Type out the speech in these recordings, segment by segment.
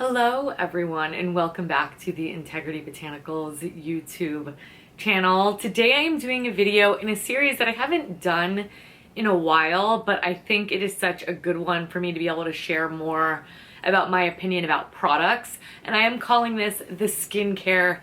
Hello everyone and welcome back to the Integrity Botanicals YouTube channel. Today I am doing a video in a series that I haven't done in a while, but I think it is such a good one for me to be able to share more about my opinion about products, and I am calling this the skincare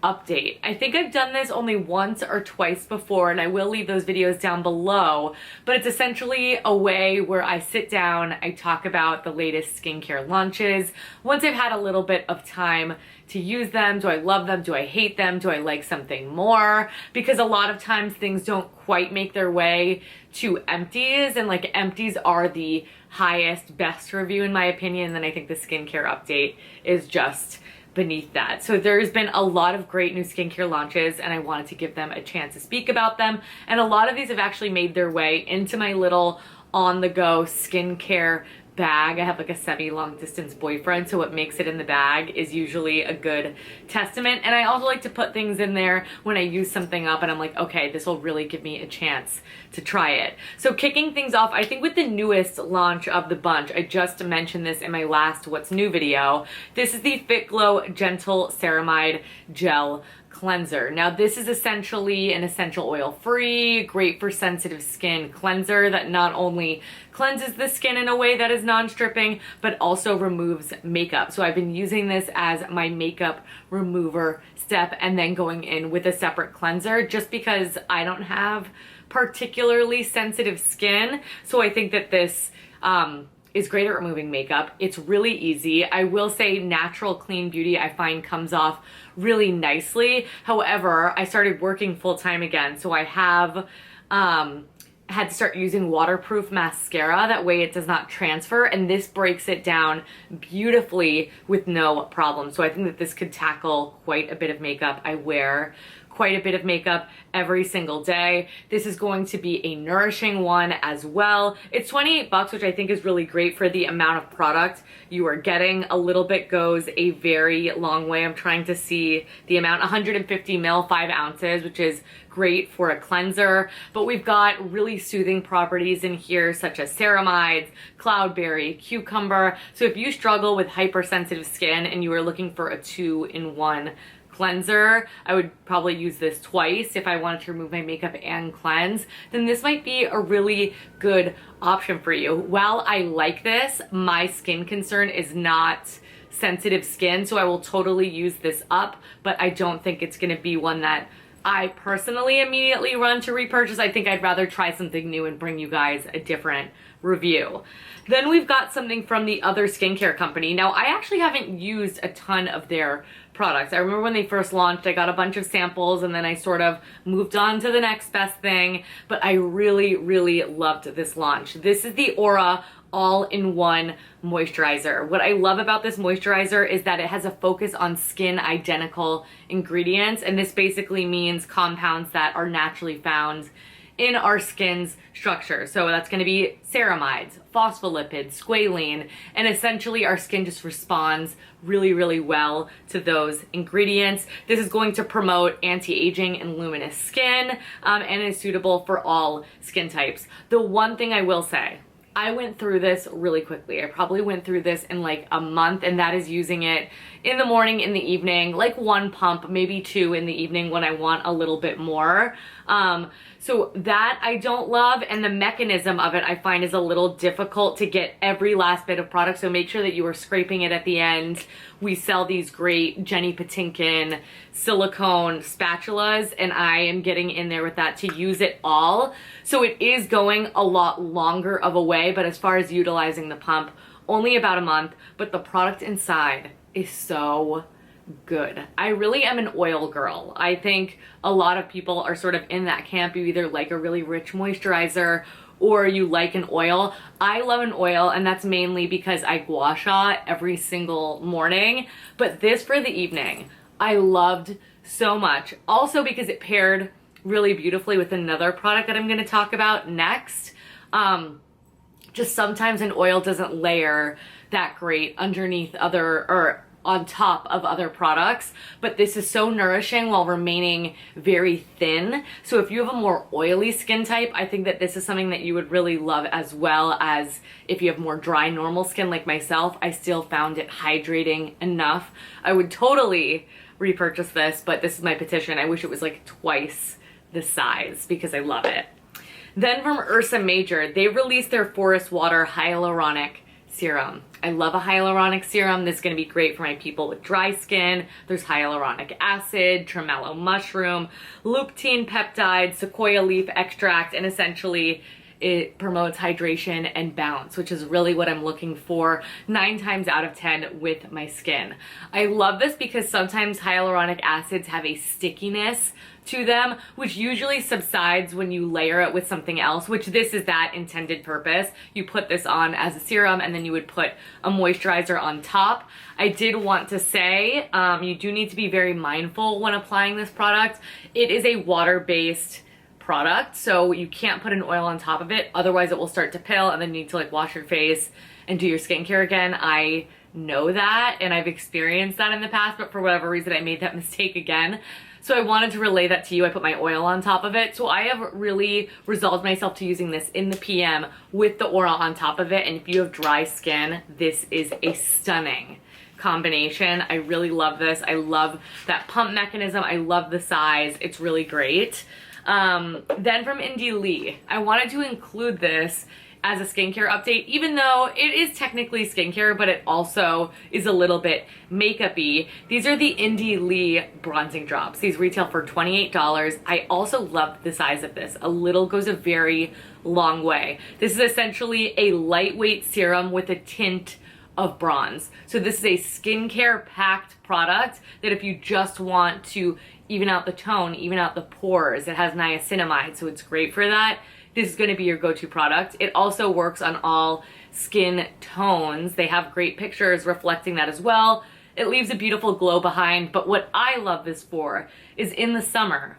update. I think I've done this only once or twice before, and I will leave those videos down below, but it's essentially a way where I sit down, I talk about the latest skincare launches. Once I've had a little bit of time to use them, do I love them? Do I hate them? Do I like something more? Because a lot of times things don't quite make their way to empties, and like empties are the highest, best review in my opinion, and then I think the skincare update is just beneath that. So there's been a lot of great new skincare launches and I wanted to give them a chance to speak about them. And a lot of these have actually made their way into my little on-the-go skincare bag. I have like a semi-long distance boyfriend, so what makes it in the bag is usually a good testament. And I also like to put things in there when I use something up and I'm like, okay, this will really give me a chance to try it. So kicking things off, I think with the newest launch of the bunch, I just mentioned this in my last What's New video. This is the FITGLOW Gentle Ceramide Gel Cleanser. Now this is essentially an essential oil free, great for sensitive skin cleanser that not only cleanses the skin in a way that is non-stripping, but also removes makeup. So I've been using this as my makeup remover step and then going in with a separate cleanser just because I don't have particularly sensitive skin. So I think that this is great at removing makeup. It's really easy. I will say natural clean beauty I find comes off really nicely. However, I started working full-time again, so I have had to start using waterproof mascara. That way it does not transfer, and this breaks it down beautifully with no problem. So I think that this could tackle quite a bit of makeup. I wear quite a bit of makeup every single day. This is going to be a nourishing one as well. It's 28 bucks, which I think is really great for the amount of product you are getting. A little bit goes a very long way. I'm trying to see the amount, 150 ml, 5 ounces, which is great for a cleanser. But we've got really soothing properties in here, such as ceramides, cloudberry, cucumber. So if you struggle with hypersensitive skin and you are looking for a 2-in-1 cleanser, I would probably use this twice if I wanted to remove my makeup and cleanse, then this might be a really good option for you. While I like this, my skin concern is not sensitive skin, so I will totally use this up, but I don't think it's going to be one that I personally immediately run to repurchase. I think I'd rather try something new and bring you guys a different review. Then we've got something from the other skincare company. Now, I actually haven't used a ton of their products. I remember when they first launched, I got a bunch of samples and then I sort of moved on to the next best thing, but I really, really loved this launch. This is the Aura all-in-one moisturizer. What I love about this moisturizer is that it has a focus on skin identical ingredients, and this basically means compounds that are naturally found in our skin's structure. So that's going to be ceramides, phospholipids, squalene, and essentially our skin just responds really, really well to those ingredients. This is going to promote anti-aging and luminous skin, and is suitable for all skin types. The one thing I will say, I went through this really quickly. I probably went through this in like a month, and that is using it in the morning, in the evening, like 1 pump, maybe 2 in the evening when I want a little bit more. So that I don't love, and the mechanism of it I find is a little difficult to get every last bit of product, so make sure that you are scraping it at the end. We sell these great Jenny Patinkin silicone spatulas, and I am getting in there with that to use it all. So it is going a lot longer of a way, but as far as utilizing the pump, only about a month, but the product inside is so good. I really am an oil girl. I think a lot of people are sort of in that camp. You either like a really rich moisturizer or you like an oil. I love an oil, and that's mainly because I gua sha every single morning, but this for the evening, I loved so much. Also because it paired really beautifully with another product that I'm going to talk about next. Just sometimes an oil doesn't layer that great underneath other, or on top of other products, but this is so nourishing while remaining very thin. So if you have a more oily skin type, I think that this is something that you would really love, as well as if you have more dry normal skin like myself. I still found it hydrating enough. I would totally repurchase this, but this is my petition. I wish it was like twice the size because I love it. Then from URSA Major, they released their Forest Water Hyaluronic Serum. I love a hyaluronic serum. This is going to be great for my people with dry skin. There's hyaluronic acid, tremolo mushroom, lutein peptide, sequoia leaf extract, and essentially it promotes hydration and bounce, which is really what I'm looking for 9 times out of 10 with my skin. I love this because sometimes hyaluronic acids have a stickiness to them, which usually subsides when you layer it with something else, which this is that intended purpose. You put this on as a serum and then you would put a moisturizer on top. I did want to say, you do need to be very mindful when applying this product. It is a water-based product, so you can't put an oil on top of it, otherwise it will start to pill and then you need to like wash your face and do your skincare again. I know that and I've experienced that in the past, but for whatever reason I made that mistake again. So I wanted to relay that to you. I put my oil on top of it. So I have really resolved myself to using this in the PM with the aura on top of it. And if you have dry skin, this is a stunning combination. I really love this. I love that pump mechanism. I love the size. It's really great. Then from Indie Lee, I wanted to include this as a skincare update, even though it is technically skincare, but it also is a little bit makeup-y. These are the Indie Lee bronzing drops. These retail for $28. I also love the size of this. A little goes a very long way. This is essentially a lightweight serum with a tint of bronze. So this is a skincare packed product that if you just want to even out the tone, even out the pores, it has niacinamide, so it's great for that. This is going to be your go-to product. It also works on all skin tones. They have great pictures reflecting that as well. It leaves a beautiful glow behind, but what I love this for is in the summer.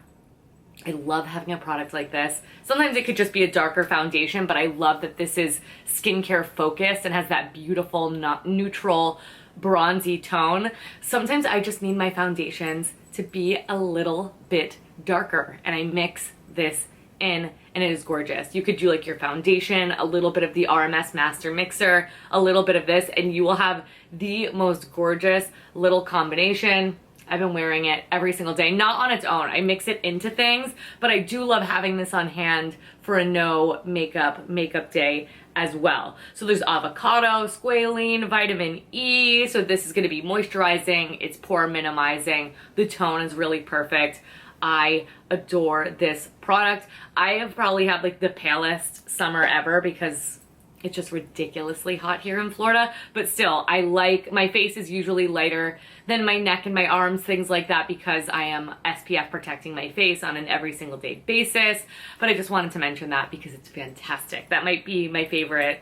I love having a product like this. Sometimes it could just be a darker foundation, but I love that this is skincare focused and has that beautiful neutral bronzy tone. Sometimes I just need my foundations to be a little bit darker, and I mix this in and it is gorgeous. You could do like your foundation, a little bit of the RMS Master Mixer, a little bit of this, and you will have the most gorgeous little combination. I've been wearing it every single day, not on its own. I mix it into things, but I do love having this on hand for a no makeup day as well. So there's avocado, squalene, vitamin E. So this is gonna be moisturizing, it's pore minimizing. The tone is really perfect. I adore this product. I have probably had like the palest summer ever because it's just ridiculously hot here in Florida, but still, I like, my face is usually lighter than my neck and my arms, things like that, because I am SPF protecting my face on an every single day basis. But I just wanted to mention that because it's fantastic. That might be my favorite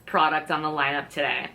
product on the lineup today.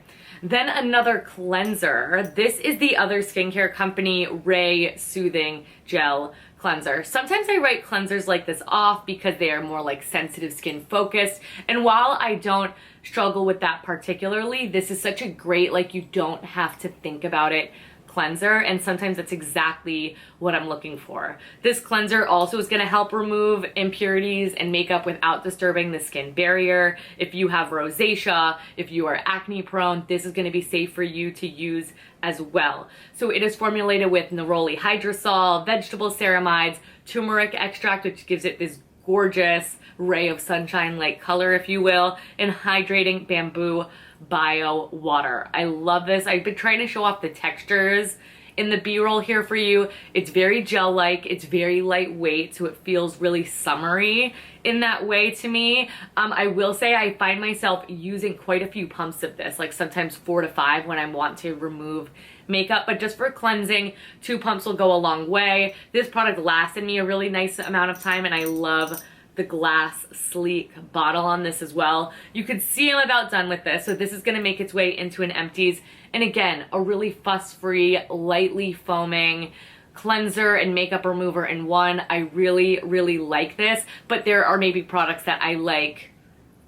Then another cleanser. This is the other skincare company, Ray Soothing Gel Cleanser. Sometimes I write cleansers like this off because they are more like sensitive skin focused. And while I don't struggle with that particularly, this is such a great, like, you don't have to think about it cleanser, and sometimes that's exactly what I'm looking for. This cleanser also is going to help remove impurities and makeup without disturbing the skin barrier. If you have rosacea, if you are acne prone, this is going to be safe for you to use as well. So it is formulated with neroli hydrosol, vegetable ceramides, turmeric extract, which gives it this gorgeous ray of sunshine like color, if you will, and hydrating bamboo bio water. I love this. I've been trying to show off the textures in the B-roll here for you. It's very gel-like, it's very lightweight, so it feels really summery in that way to me. I will say I find myself using quite a few pumps of this, like sometimes 4 to 5 when I want to remove makeup, but just for cleansing, 2 pumps will go a long way. This product lasted me a really nice amount of time, and I love the glass sleek bottle on this as well. You could see I'm about done with this, so this is going to make its way into an empties. And again, a really fuss-free, lightly foaming cleanser and makeup remover in one. I really, really like this, but there are maybe products that I like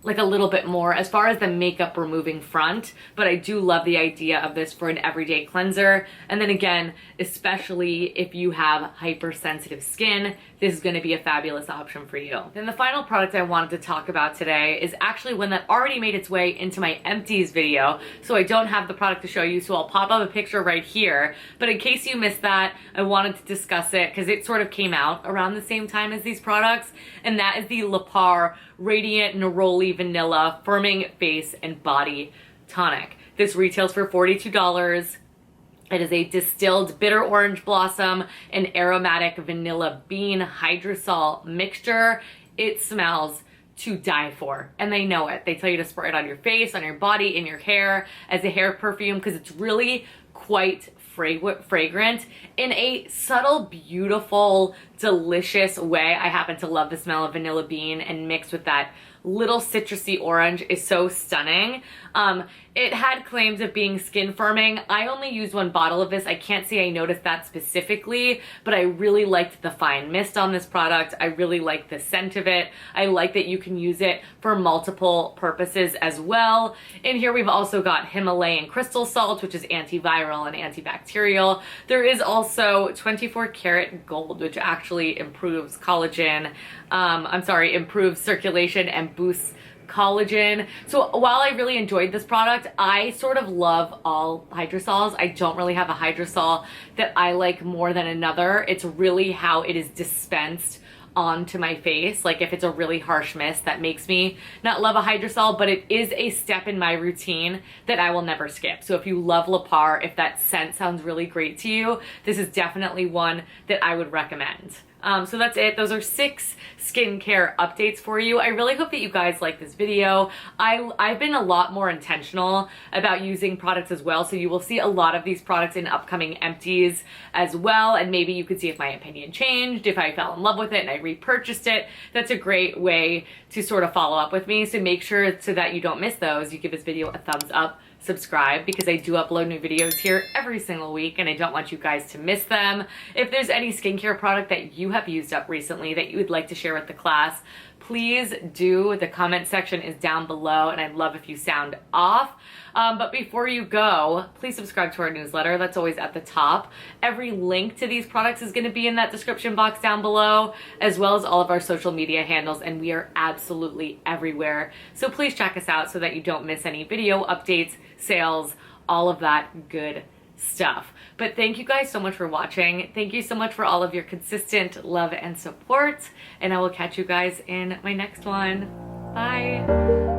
like a little bit more as far as the makeup removing front, but I do love the idea of this for an everyday cleanser. And then again, especially if you have hypersensitive skin, this is going to be a fabulous option for you. Then the final product I wanted to talk about today is actually one that already made its way into my empties video, so I don't have the product to show you, so I'll pop up a picture right here. But in case you missed that, I wanted to discuss it because it sort of came out around the same time as these products, and that is the LEPAAR Radiant Neroli Vanilla Firming Face and Body Tonic. This retails for $42. It is a distilled bitter orange blossom and aromatic vanilla bean hydrosol mixture. It smells to die for, and they know it. They tell you to spray it on your face, on your body, in your hair as a hair perfume because it's really quite fragrant in a subtle, beautiful, delicious way. I happen to love the smell of vanilla bean, and mixed with that little citrusy orange is so stunning. It had claims of being skin firming. I only used one bottle of this. I can't say I noticed that specifically, but I really liked the fine mist on this product. I really like the scent of it. I like that you can use it for multiple purposes as well. In here we've also got Himalayan crystal salt, which is antiviral and antibacterial. There is also 24 karat gold, which actually improves collagen. Improves circulation and boosts collagen. So while I really enjoyed this product, I sort of love all hydrosols. I don't really have a hydrosol that I like more than another. It's really how it is dispensed onto my face. Like if it's a really harsh mist, that makes me not love a hydrosol, but it is a step in my routine that I will never skip. So if you love LEPAAR, if that scent sounds really great to you, this is definitely one that I would recommend. So that's it. Those are 6 skincare updates for you. I really hope that you guys like this video. I've been a lot more intentional about using products as well, so you will see a lot of these products in upcoming empties as well, and maybe you could see if my opinion changed, if I fell in love with it and I repurchased it. That's a great way to sort of follow up with me, so make sure so that you don't miss those, you give this video a thumbs up, subscribe, because I do upload new videos here every single week and I don't want you guys to miss them. If there's any skincare product that you have used up recently that you would like to share with the class, please do. The comment section is down below and I'd love if you sound off. But before you go, please subscribe to our newsletter. That's always at the top. Every link to these products is going to be in that description box down below, as well as all of our social media handles, and we are absolutely everywhere. So please check us out so that you don't miss any video updates, sales, all of that good stuff. But thank you guys so much for watching. Thank you so much for all of your consistent love and support, and I will catch you guys in my next one. Bye.